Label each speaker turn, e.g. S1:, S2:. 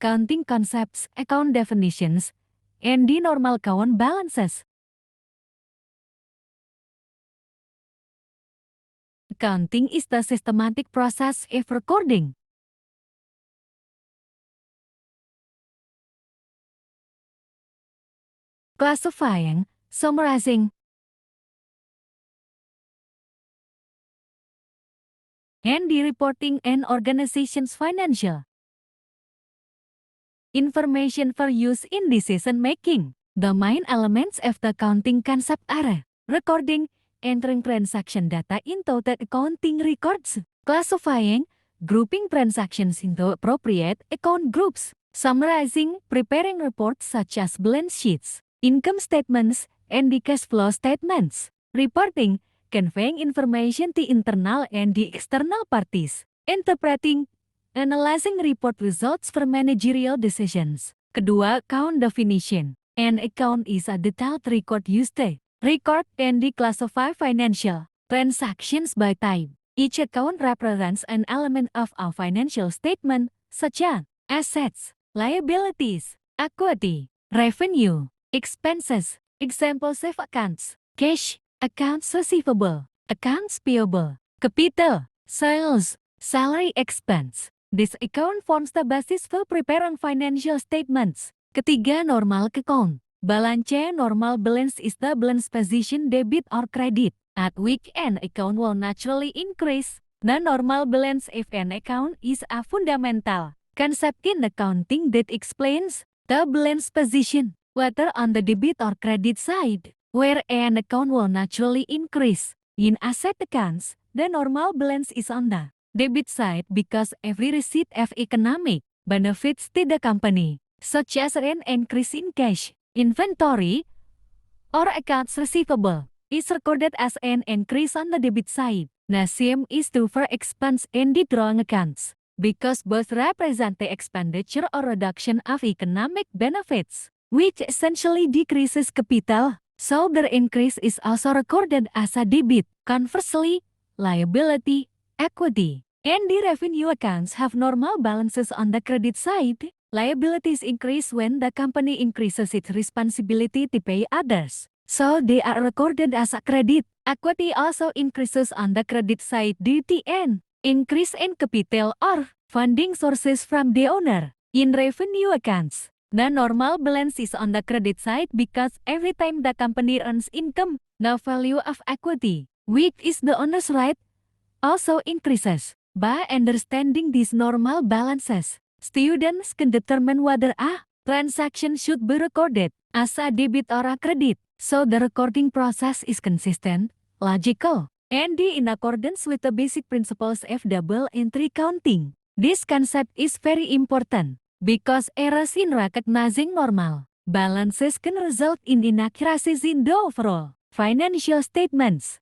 S1: accounting concepts, account definitions, and the normal account balances. Accounting is the systematic process of recording, classifying, summarizing, and the reporting an organization's financial information for use in decision-making. The main elements of the accounting concept are recording, entering transaction data into the accounting records, classifying, grouping transactions into appropriate account groups, summarizing, preparing reports such as balance sheets, income statements, and the cash flow statements, reporting, conveying information to internal and the external parties, interpreting, analyzing report results for managerial decisions. Kedua, account definition. An account is a detailed record used to record and declassify financial transactions by type. Each account represents an element of a financial statement, such as assets, liabilities, equity, revenue, expenses. Examples of accounts: cash, accounts receivable, accounts payable, capital, sales, salary expense. This account forms the basis for preparing financial statements. Ketiga, normal account. Balance normal balance is the balance position debit or credit, at which an account will naturally increase. The normal balance of an account is a fundamental concept in accounting that explains the balance position, whether on the debit or credit side, where an account will naturally increase. In asset accounts, the normal balance is on the debit side because every receipt of economic benefits to the company, such as an increase in cash, inventory, or accounts receivable, is recorded as an increase on the debit side. The same is true for expense and the drawing accounts, because both represent the expenditure or reduction of economic benefits, which essentially decreases capital, so their increase is also recorded as a debit. Conversely, liability, equity, and the revenue accounts have normal balances on the credit side. Liabilities increase when the company increases its responsibility to pay others, so they are recorded as a credit. Equity also increases on the credit side due to an increase in capital or funding sources from the owner. In revenue accounts, the normal balance is on the credit side because every time the company earns income, the value of equity, which is the owner's right, also increases. By understanding these normal balances, students can determine whether a transaction should be recorded as a debit or a credit, so the recording process is consistent, logical, and in accordance with the basic principles of double entry counting. This concept is very important because errors in recognizing normal balances can result in inaccuracies in the overall financial statements.